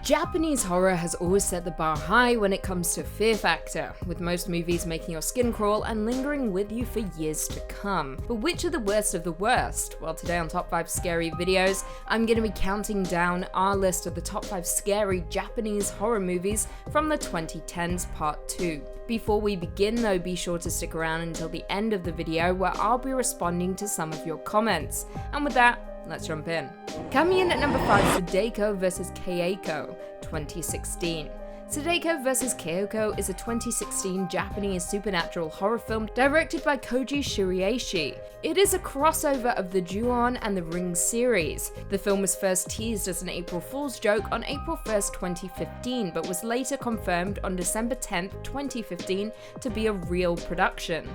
Japanese horror has always set the bar high when it comes to fear factor, with most movies making your skin crawl and lingering with you for years to come. But which are the worst of the worst? Well, today on Top 5 Scary Videos, I'm going to be counting down our list of the top 5 scary Japanese horror movies from the 2010s Part 2. Before we begin though, be sure to stick around until the end of the video where I'll be responding to some of your comments. And with that, let's jump in. Coming in at number 5, Sadako vs. Keiko, 2016. Sadako vs. Keiko is a 2016 Japanese supernatural horror film directed by Koji Shiraishi. It is a crossover of the Ju-on and the Ring series. The film was first teased as an April Fool's joke on April 1st, 2015, but was later confirmed on December 10th, 2015 to be a real production.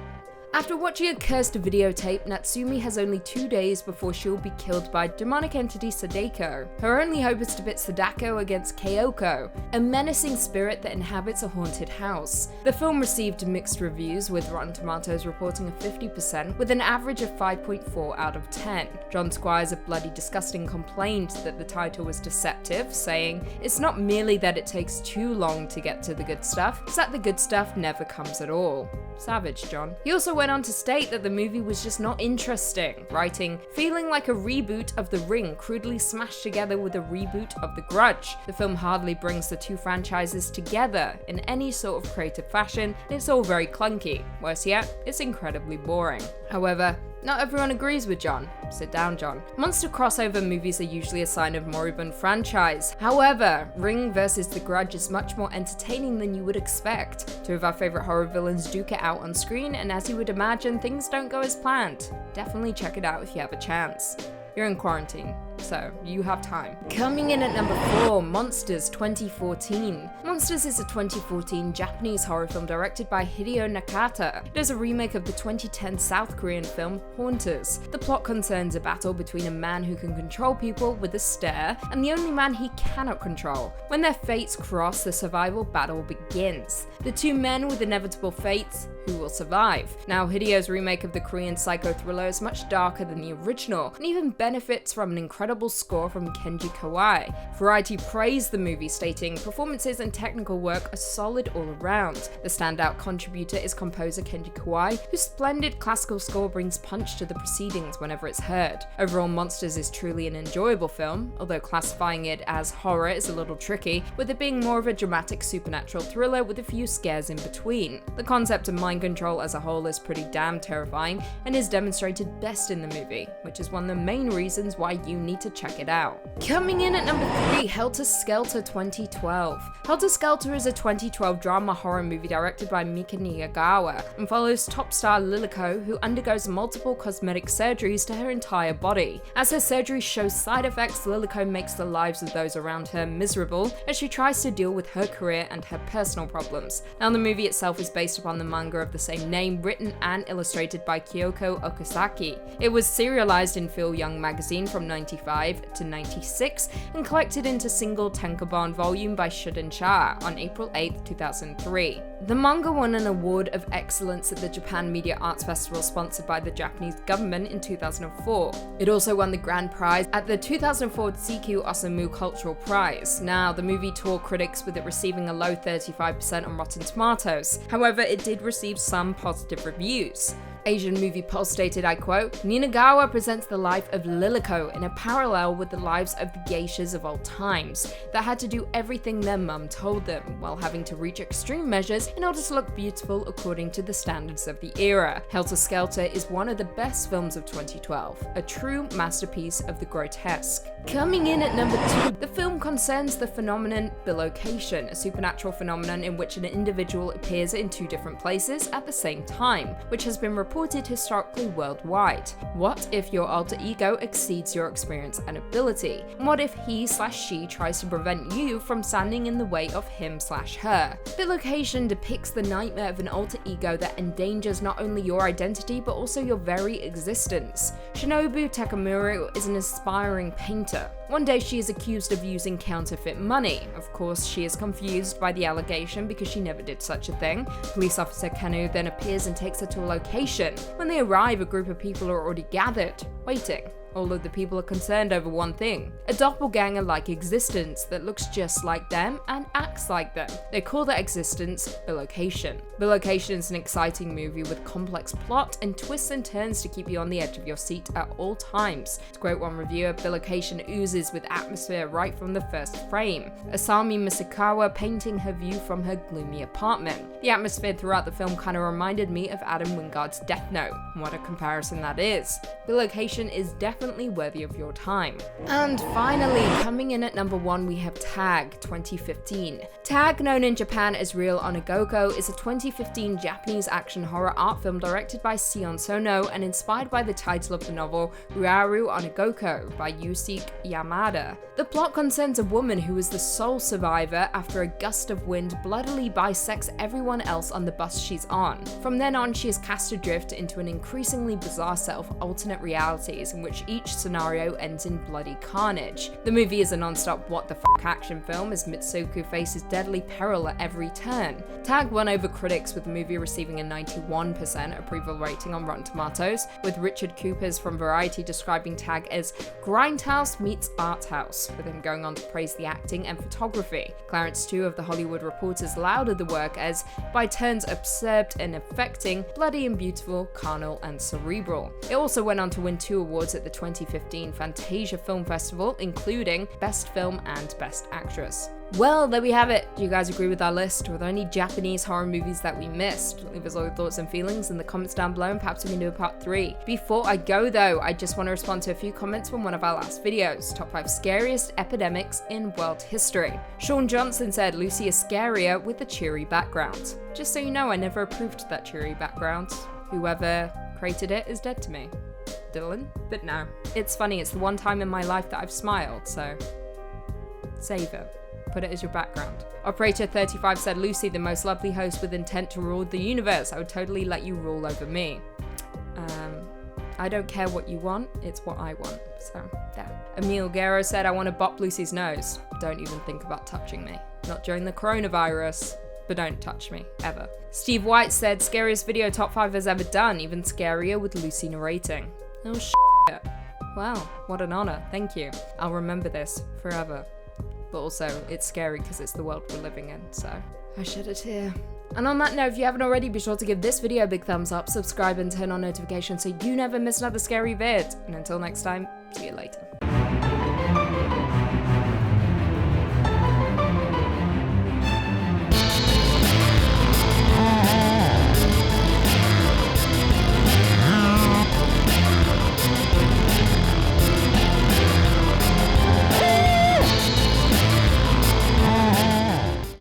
After watching a cursed videotape, Natsumi has only 2 days before she'll be killed by demonic entity Sadako. Her only hope is to pit Sadako against Keiko, a menacing spirit that inhabits a haunted house. The film received mixed reviews, with Rotten Tomatoes reporting a 50% with an average of 5.4 out of 10. John Squires of Bloody Disgusting complained that the title was deceptive, saying, "It's not merely that it takes too long to get to the good stuff, it's that the good stuff never comes at all." Savage, John. He also went on to state that the movie was just not interesting, writing, "Feeling like a reboot of The Ring crudely smashed together with a reboot of The Grudge. The film hardly brings the two franchises together in any sort of creative fashion, and it's all very clunky. Worse yet, it's incredibly boring." However, not everyone agrees with John. Sit down, John. Monster crossover movies are usually a sign of moribund franchise. However, Ring vs. The Grudge is much more entertaining than you would expect. Two of our favorite horror villains duke it out on screen, and as you would imagine, things don't go as planned. Definitely check it out if you have a chance. You're in quarantine, so you have time. Coming in at number 4, Monsters 2014. Monsters is a 2014 Japanese horror film directed by Hideo Nakata. It is a remake of the 2010 South Korean film Haunters. The plot concerns a battle between a man who can control people with a stare and the only man he cannot control. When their fates cross, the survival battle begins. The two men with inevitable fates, who will survive? Now, Hideo's remake of the Korean psycho thriller is much darker than the original, and even benefits from an incredible score from Kenji Kawai. Variety praised the movie, stating, "Performances and technical work are solid all around. The standout contributor is composer Kenji Kawai, whose splendid classical score brings punch to the proceedings whenever it's heard. Overall, Monsters is truly an enjoyable film, although classifying it as horror is a little tricky, with it being more of a dramatic supernatural thriller with a few scares in between. The concept of mind control as a whole is pretty damn terrifying and is demonstrated best in the movie, which is one of the main reasons why you need to check it out." Coming in at number 3, Helter Skelter 2012. Helter Skelter is a 2012 drama horror movie directed by Mika Nigagawa and follows top star Liliko, who undergoes multiple cosmetic surgeries to her entire body. As her surgeries show side effects, Liliko makes the lives of those around her miserable as she tries to deal with her career and her personal problems. Now, the movie itself is based upon the manga of the same name, written and illustrated by Kyoko Okazaki. It was serialized in Feel Young magazine from 95 to 96 and collected into single tankobon volume by Shudansha on April 8, 2003. The manga won an award of excellence at the Japan Media Arts Festival sponsored by the Japanese government in 2004. It also won the grand prize at the 2004 Tsikyu Osamu Cultural Prize. Now, the movie tore critics with it receiving a low 35% on Rotten Tomatoes. However, it did receive some positive reviews. Asian Movie Pulse stated, I quote, "Ninagawa presents the life of Liliko in a parallel with the lives of the geishas of old times that had to do everything their mum told them, while having to reach extreme measures in order to look beautiful according to the standards of the era. Helter Skelter is one of the best films of 2012, a true masterpiece of the grotesque." Coming in at number 2, the film concerns the phenomenon bilocation, a supernatural phenomenon in which an individual appears in two different places at the same time, which has been reported historically worldwide. What if your alter ego exceeds your experience and ability? And what if he/she tries to prevent you from standing in the way of him/her? Bilocation depicts the nightmare of an alter ego that endangers not only your identity but also your very existence. Shinobu Takamura is an aspiring painter. One day she is accused of using counterfeit money. Of course, she is confused by the allegation because she never did such a thing. Police officer Kanu then appears and takes her to a location. When they arrive, a group of people are already gathered, waiting. All of the people are concerned over one thing: a doppelganger-like existence that looks just like them and acts like them. They call that existence Bilocation. Bilocation is an exciting movie with complex plot and twists and turns to keep you on the edge of your seat at all times. To quote one reviewer, Bilocation oozes with atmosphere right from the first frame. Asami Misakawa painting her view from her gloomy apartment. The atmosphere throughout the film kind of reminded me of Adam Wingard's Death Note. What a comparison that is. Bilocation is definitely worthy of your time. And finally, coming in at number 1, we have Tag 2015. Tag, known in Japan as Real Onagoko, is a 2015 Japanese action horror art film directed by Sion Sono and inspired by the title of the novel Ryaru Onagoko by Yusuke Yamada. The plot concerns a woman who is the sole survivor after a gust of wind bloodily bisects everyone else on the bus she's on. From then on, she is cast adrift into an increasingly bizarre set of alternate realities in which each scenario ends in bloody carnage. The movie is a non-stop what the fuck action film as Mitsuko faces deadly peril at every turn. Tag won over critics, with the movie receiving a 91% approval rating on Rotten Tomatoes, with Richard Coopers from Variety describing Tag as grindhouse meets art house, with him going on to praise the acting and photography. Clarence Chu of The Hollywood Reporters lauded the work as by turns absurd and affecting, bloody and beautiful, carnal and cerebral. It also went on to win 2 awards at the 2015 Fantasia Film Festival, including Best Film and Best Actress. Well, there we have it. Do you guys agree with our list? Were there any Japanese horror movies that we missed? Leave us all your thoughts and feelings in the comments down below, and perhaps we can do a part 3. Before I go though, I just want to respond to a few comments from one of our last videos. Top 5 scariest epidemics in world history. Sean Johnson said Lucy is scarier with a cheery background. Just so you know, I never approved that cheery background. Whoever created it is dead to me. Dylan? But no. It's funny, it's the one time in my life that I've smiled, so save it. Put it as your background. Operator 35 said Lucy, the most lovely host with intent to rule the universe. I would totally let you rule over me. I don't care what you want, it's what I want. So, yeah. Emil Guerrero said, I want to bop Lucy's nose. Don't even think about touching me. Not during the coronavirus. But don't touch me, ever. Steve White said, scariest video top 5 has ever done, even scarier with Lucy narrating. Oh shit. Wow, what an honor, thank you. I'll remember this forever. But also, it's scary because it's the world we're living in, so I shed a tear. And on that note, if you haven't already, be sure to give this video a big thumbs up, subscribe and turn on notifications so you never miss another scary vid. And until next time, see you later.